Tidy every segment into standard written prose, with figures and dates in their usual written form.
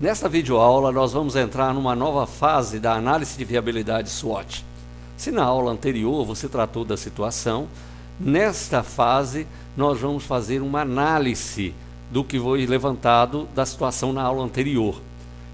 Nesta videoaula, nós vamos entrar numa nova fase da análise de viabilidade SWOT. Se na aula anterior você tratou da situação, nesta fase nós vamos fazer uma análise do que foi levantado da situação na aula anterior.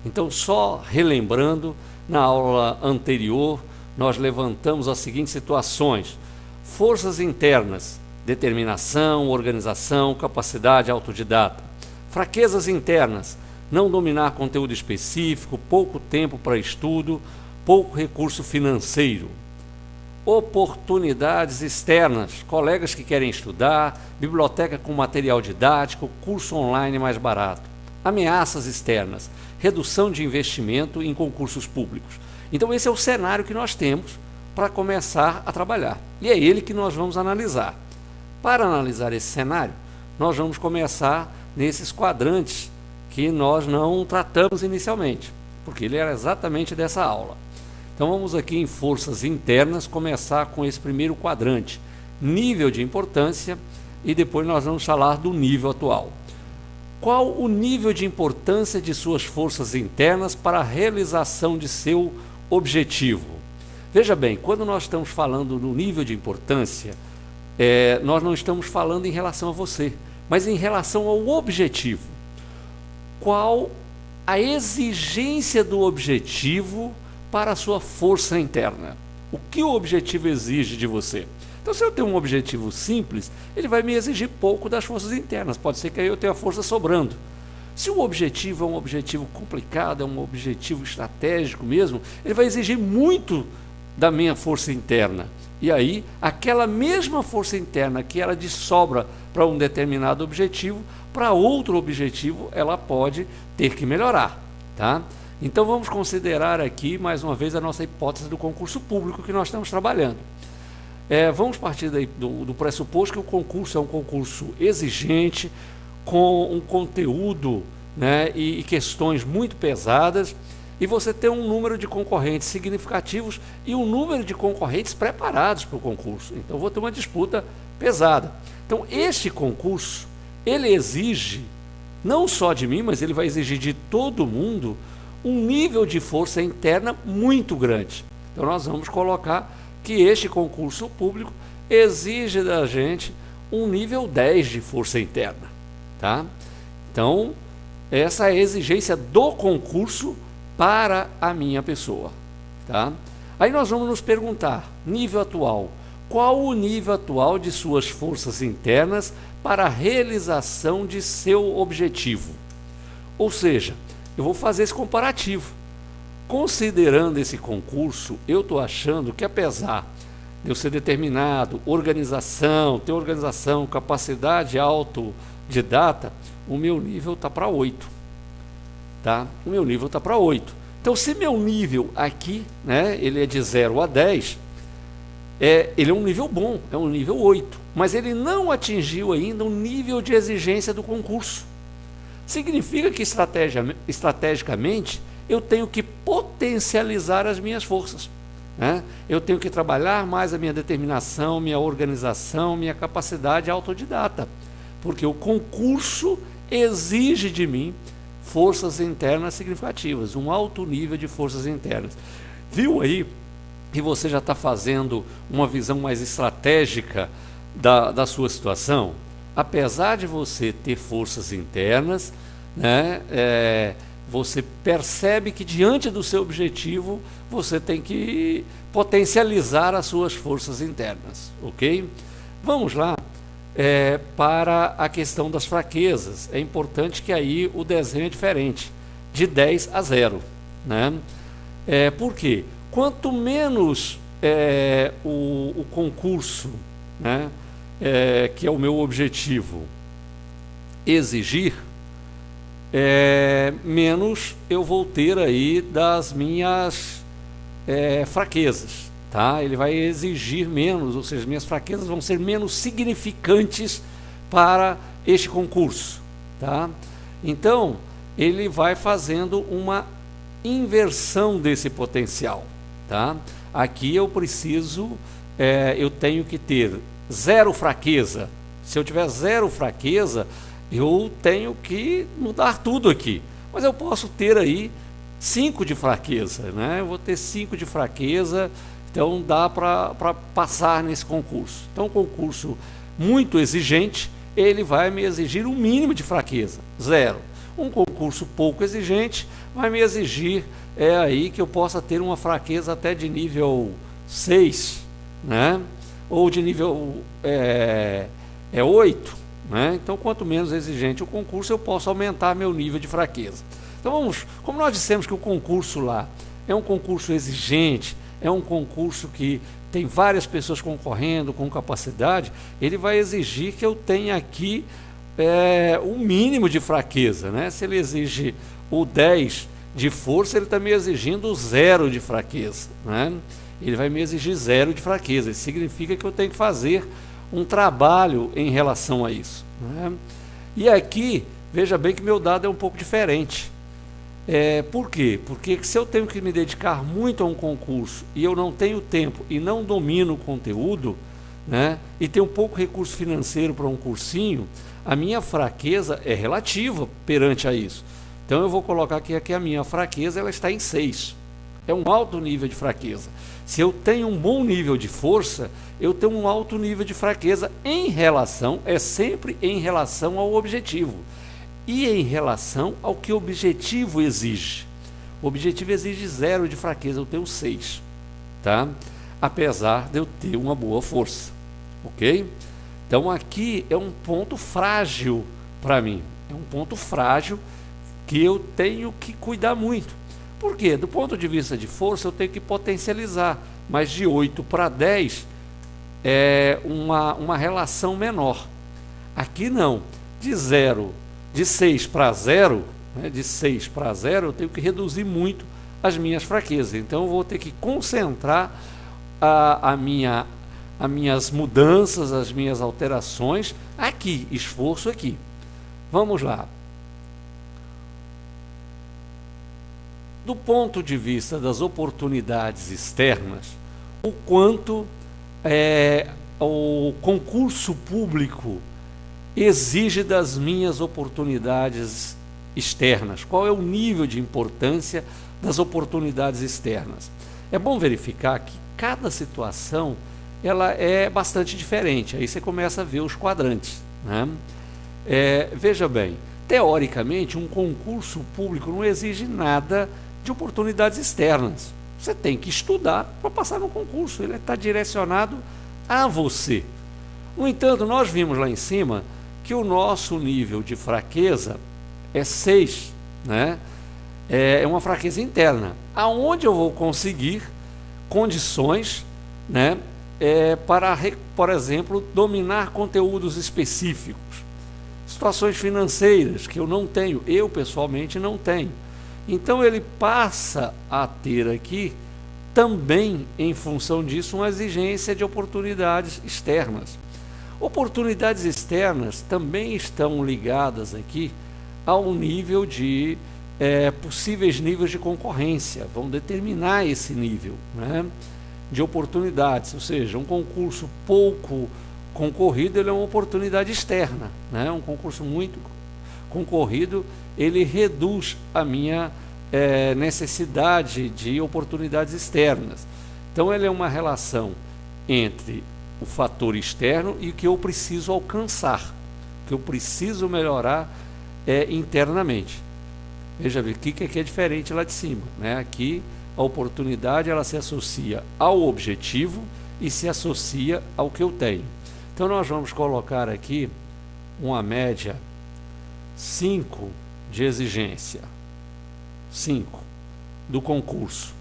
Então, só relembrando, na aula anterior nós levantamos as seguintes situações: forças internas, determinação, organização, capacidade autodidata. Fraquezas internas, não dominar conteúdo específico, pouco tempo para estudo, pouco recurso financeiro. Oportunidades externas, colegas que querem estudar, biblioteca com material didático, curso online mais barato. Ameaças externas, redução de investimento em concursos públicos. Então esse é o cenário que nós temos para começar a trabalhar. E é ele que nós vamos analisar. Para analisar esse cenário, nós vamos começar nesses quadrantes que nós não tratamos inicialmente, porque ele era exatamente dessa aula. Então vamos aqui em forças internas começar com esse primeiro quadrante, nível de importância, e depois nós vamos falar do nível atual. Qual o nível de importância de suas forças internas para a realização de seu objetivo? Veja bem, quando nós estamos falando no nível de importância, nós não estamos falando em relação a você, mas em relação ao objetivo. Qual a exigência do objetivo para a sua força interna? O que o objetivo exige de você? Então, se eu tenho um objetivo simples, ele vai me exigir pouco das forças internas. Pode ser que aí eu tenha a força sobrando. Se o objetivo é um objetivo complicado, é um objetivo estratégico mesmo, ele vai exigir muito da minha força interna. E aí, aquela mesma força interna que era de sobra para um determinado objetivo, para outro objetivo, ela pode ter que melhorar, tá? Então, vamos considerar aqui, mais uma vez, a nossa hipótese do concurso público que nós estamos trabalhando. Vamos partir daí do pressuposto que o concurso é um concurso exigente, com um conteúdo, né, e questões muito pesadas, e você tem um número de concorrentes significativos e um número de concorrentes preparados para o concurso. Então, vou ter uma disputa pesada. Então, este concurso, ele exige, não só de mim, mas ele vai exigir de todo mundo, um nível de força interna muito grande. Então, nós vamos colocar que este concurso público exige da gente um nível 10 de força interna, tá? Então, essa é a exigência do concurso para a minha pessoa, tá? Aí nós vamos nos perguntar, nível atual, qual o nível atual de suas forças internas para a realização de seu objetivo? Ou seja, eu vou fazer esse comparativo. Considerando esse concurso, eu estou achando que, apesar de eu ser determinado, ter organização, capacidade autodidata, o meu nível está para 8. Tá? O meu nível está para 8. Então, se meu nível aqui, né, ele é de 0 a 10, ele é um nível bom, é um nível 8, mas ele não atingiu ainda o nível de exigência do concurso. Significa que estrategicamente eu tenho que potencializar as minhas forças, né? Eu tenho que trabalhar mais a minha determinação, minha organização, minha capacidade autodidata, porque o concurso exige de mim forças internas significativas, um alto nível de forças internas. Viu aí que você já está fazendo uma visão mais estratégica da sua situação? Apesar de você ter forças internas, né, você percebe que diante do seu objetivo, você tem que potencializar as suas forças internas, ok? Vamos lá. Para a questão das fraquezas, é importante que aí o desenho é diferente, de 10 a 0, né? Por quê? Quanto menos o concurso, né, que é o meu objetivo, exigir, menos eu vou ter aí das minhas fraquezas. Tá? Ele vai exigir menos, ou seja, minhas fraquezas vão ser menos significantes para este concurso. Tá? Então, ele vai fazendo uma inversão desse potencial. Tá? Aqui eu tenho que ter 0 fraqueza. Se eu tiver 0 fraqueza, eu tenho que mudar tudo aqui. Mas eu posso ter aí 5 de fraqueza, né? Eu vou ter 5 de fraqueza, então dá para passar nesse concurso. Então, um concurso muito exigente, ele vai me exigir um mínimo de fraqueza, 0. Um concurso pouco exigente vai me exigir aí que eu possa ter uma fraqueza até de nível 6, né? Ou de nível 8, né? Então, quanto menos exigente o concurso, eu posso aumentar meu nível de fraqueza. Então, como nós dissemos que o concurso lá é um concurso exigente, é um concurso que tem várias pessoas concorrendo com capacidade, ele vai exigir que eu tenha aqui um mínimo de fraqueza, né? Se ele exige o 10 de força, ele está me exigindo o 0 de fraqueza, né? Ele vai me exigir 0 de fraqueza. Isso significa que eu tenho que fazer um trabalho em relação a isso, né? E aqui, veja bem que meu dado é um pouco diferente. Por quê? Porque se eu tenho que me dedicar muito a um concurso e eu não tenho tempo e não domino o conteúdo, né, e tenho pouco recurso financeiro para um cursinho, a minha fraqueza é relativa perante a isso. Então eu vou colocar aqui a minha fraqueza, ela está em 6. É um alto nível de fraqueza. Se eu tenho um bom nível de força, eu tenho um alto nível de fraqueza sempre em relação ao objetivo. E em relação ao que o objetivo exige. O objetivo exige 0 de fraqueza, eu tenho 6. Tá? Apesar de eu ter uma boa força. Ok? Então aqui é um ponto frágil para mim. É um ponto frágil que eu tenho que cuidar muito. Por quê? Do ponto de vista de força, eu tenho que potencializar. Mas de 8 para 10 é uma relação menor. Aqui não. De 6 para 0, né, de 6 para 0, eu tenho que reduzir muito as minhas fraquezas. Então eu vou ter que concentrar as minhas mudanças, as minhas alterações aqui, esforço aqui. Vamos lá. Do ponto de vista das oportunidades externas, o quanto o concurso público exige das minhas oportunidades externas? Qual é o nível de importância das oportunidades externas? É bom verificar que cada situação ela é bastante diferente. Aí você começa a ver os quadrantes, né? Veja bem, teoricamente, um concurso público não exige nada de oportunidades externas. Você tem que estudar para passar no concurso. Ele está direcionado a você. No entanto, nós vimos lá em cima que o nosso nível de fraqueza é 6, né? É uma fraqueza interna, aonde eu vou conseguir condições, né, para, por exemplo, dominar conteúdos específicos, situações financeiras que eu não tenho, eu pessoalmente não tenho. Então ele passa a ter aqui também, em função disso, uma exigência de oportunidades externas. Oportunidades externas também estão ligadas aqui ao nível de possíveis níveis de concorrência, vão determinar esse nível, né, de oportunidades, ou seja, um concurso pouco concorrido, ele é uma oportunidade externa, né, um concurso muito concorrido, ele reduz a minha necessidade de oportunidades externas. Então, ele é uma relação entre o fator externo e o que eu preciso alcançar, o que eu preciso melhorar internamente. Veja bem, o que é diferente lá de cima, né? Aqui a oportunidade ela se associa ao objetivo e se associa ao que eu tenho. Então nós vamos colocar aqui uma média 5 de exigência, 5 do concurso.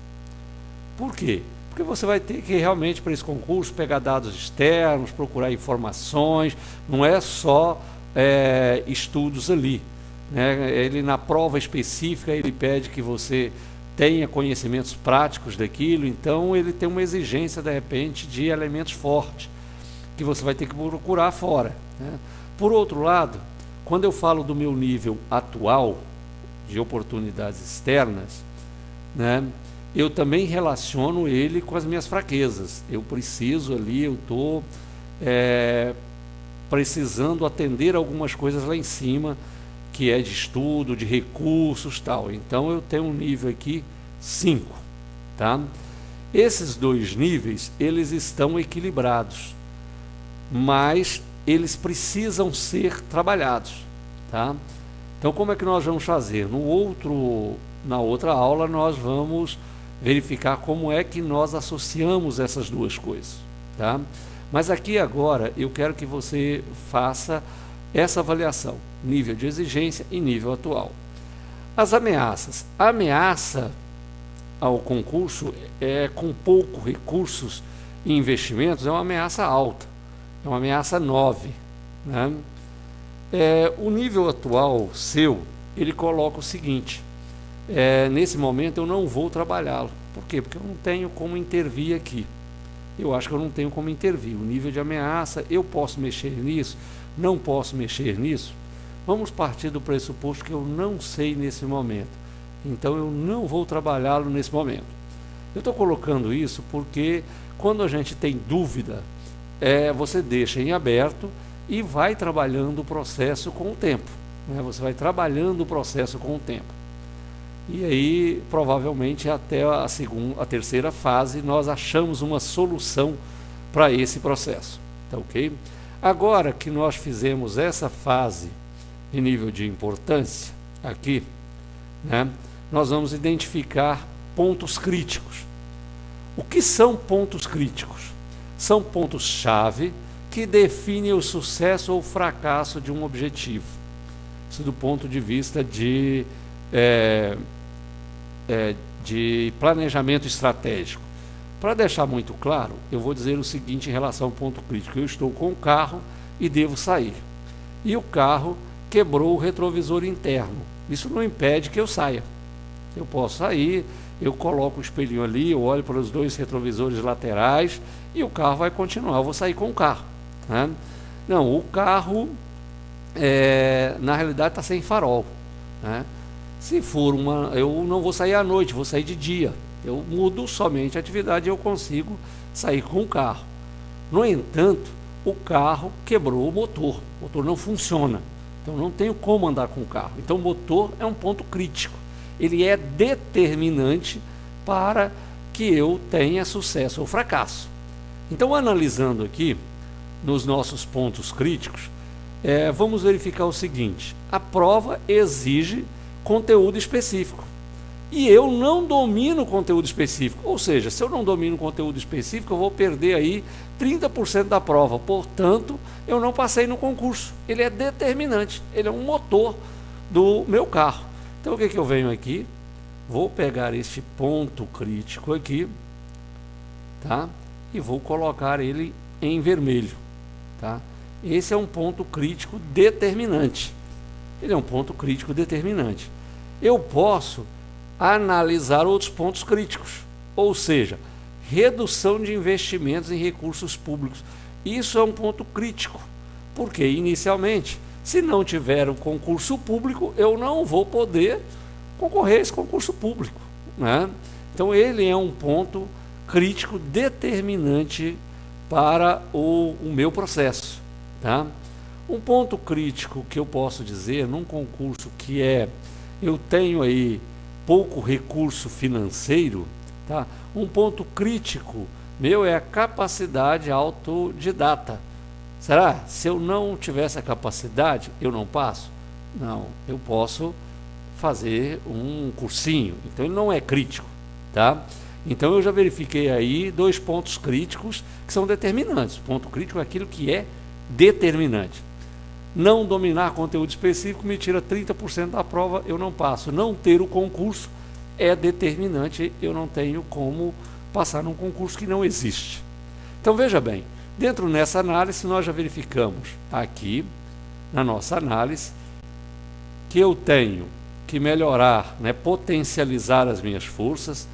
Por quê? Porque você vai ter que realmente para esse concurso pegar dados externos, procurar informações, não é só estudos ali, né? Ele na prova específica ele pede que você tenha conhecimentos práticos daquilo, então ele tem uma exigência de repente de elementos fortes que você vai ter que procurar fora, né? Por outro lado, quando eu falo do meu nível atual de oportunidades externas, né, eu também relaciono ele com as minhas fraquezas. Eu preciso ali, eu estou precisando atender algumas coisas lá em cima que é de estudo, de recursos, tal. Então eu tenho um nível aqui 5, tá? Esses dois níveis, eles estão equilibrados, mas eles precisam ser trabalhados, tá? Então como é que nós vamos fazer? Na outra aula nós vamos verificar como é que nós associamos essas duas coisas, tá? Mas aqui agora eu quero que você faça essa avaliação, nível de exigência e nível atual. As ameaças. A ameaça ao concurso com poucos recursos e investimentos é uma ameaça alta, é uma ameaça 9, né? O nível atual seu, ele coloca o seguinte: nesse momento eu não vou trabalhá-lo. Por quê? Porque eu não tenho como intervir aqui. Eu acho que eu não tenho como intervir. O nível de ameaça, eu posso mexer nisso? Não posso mexer nisso? Vamos partir do pressuposto que eu não sei nesse momento. Então eu não vou trabalhá-lo nesse momento. Eu estou colocando isso porque quando a gente tem dúvida, você deixa em aberto e vai trabalhando o processo com o tempo, né? Você vai trabalhando o processo com o tempo. E aí, provavelmente, até a terceira fase, nós achamos uma solução para esse processo. Tá ok? Agora que nós fizemos essa fase de nível de importância aqui, né, nós vamos identificar pontos críticos. O que são pontos críticos? São pontos-chave que definem o sucesso ou fracasso de um objetivo. Isso do ponto de vista de planejamento estratégico. Para deixar muito claro, eu vou dizer o seguinte em relação ao ponto crítico: eu estou com o carro e devo sair, e o carro quebrou o retrovisor interno. Isso não impede que eu saia. Eu posso sair, eu coloco o espelhinho ali, eu olho para os dois retrovisores laterais e o carro vai continuar. Eu vou sair com o carro, né? Não, o carro na realidade está sem farol, né? Se for eu não vou sair à noite, vou sair de dia. Eu mudo somente a atividade e eu consigo sair com o carro. No entanto, o carro quebrou o motor não funciona. Então não tenho como andar com o carro. Então o motor é um ponto crítico. Ele é determinante para que eu tenha sucesso ou fracasso. Então, analisando aqui nos nossos pontos críticos, vamos verificar o seguinte: a prova exige conteúdo específico. E eu não domino o conteúdo específico. Ou seja, se eu não domino o conteúdo específico, eu vou perder aí 30% da prova. Portanto, eu não passei no concurso. Ele é determinante. Ele é um motor do meu carro. Então, o que eu venho aqui? Vou pegar este ponto crítico aqui, tá? E vou colocar ele em vermelho, tá? Esse é um ponto crítico determinante. Ele é um ponto crítico determinante. Eu posso analisar outros pontos críticos, ou seja, redução de investimentos em recursos públicos. Isso é um ponto crítico, porque inicialmente, se não tiver um concurso público, eu não vou poder concorrer a esse concurso público, né? Então ele é um ponto crítico determinante para o meu processo, tá? Um ponto crítico que eu posso dizer num concurso que eu tenho aí pouco recurso financeiro, tá? Um ponto crítico meu é a capacidade autodidata. Será? Se eu não tivesse a capacidade, eu não passo? Não, eu posso fazer um cursinho. Então ele não é crítico, tá? Então eu já verifiquei aí 2 pontos críticos que são determinantes. O ponto crítico é aquilo que é determinante. Não dominar conteúdo específico me tira 30% da prova, eu não passo. Não ter o concurso é determinante, eu não tenho como passar num concurso que não existe. Então veja bem, dentro nessa análise nós já verificamos aqui, na nossa análise, que eu tenho que melhorar, né, potencializar as minhas forças,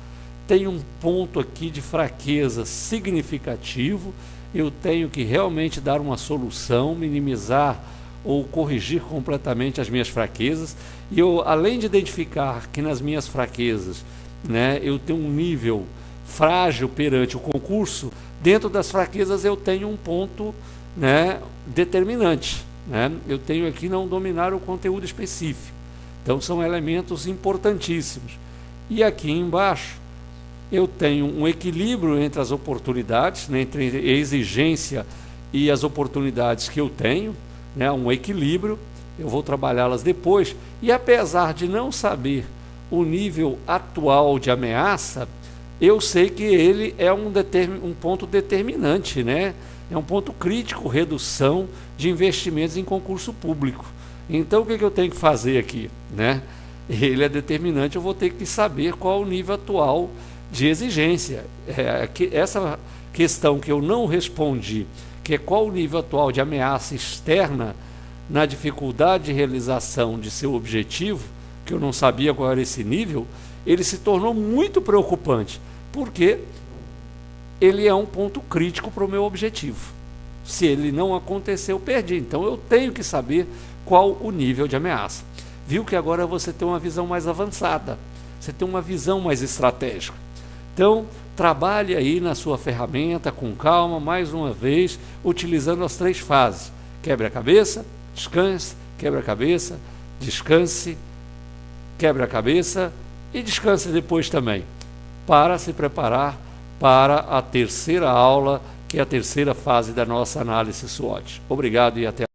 tenho um ponto aqui de fraqueza significativo, eu tenho que realmente dar uma solução, minimizar ou corrigir completamente as minhas fraquezas, e eu, além de identificar que nas minhas fraquezas, né, eu tenho um nível frágil perante o concurso, dentro das fraquezas eu tenho um ponto, né, determinante, né? Eu tenho aqui não dominar o conteúdo específico. Então são elementos importantíssimos. E aqui embaixo eu tenho um equilíbrio entre as oportunidades, né, entre a exigência e as oportunidades que eu tenho, né, um equilíbrio. Eu vou trabalhá-las depois. E apesar de não saber o nível atual de ameaça, eu sei que ele é um ponto determinante, né? É um ponto crítico, redução de investimentos em concurso público. Então, o que eu tenho que fazer aqui, né? Ele é determinante, eu vou ter que saber qual o nível atual de exigência. Essa questão que eu não respondi, que é qual o nível atual de ameaça externa na dificuldade de realização de seu objetivo, que eu não sabia qual era esse nível, ele se tornou muito preocupante, porque ele é um ponto crítico para o meu objetivo. Se ele não acontecer, eu perdi. Então eu tenho que saber qual o nível de ameaça. Viu que agora você tem uma visão mais avançada, você tem uma visão mais estratégica. Então, trabalhe aí na sua ferramenta com calma, mais uma vez, utilizando as 3 fases. Quebra-cabeça, descanse, quebra-cabeça, descanse, quebra-cabeça e descanse depois também, para se preparar para a terceira aula, que é a terceira fase da nossa análise SWOT. Obrigado e até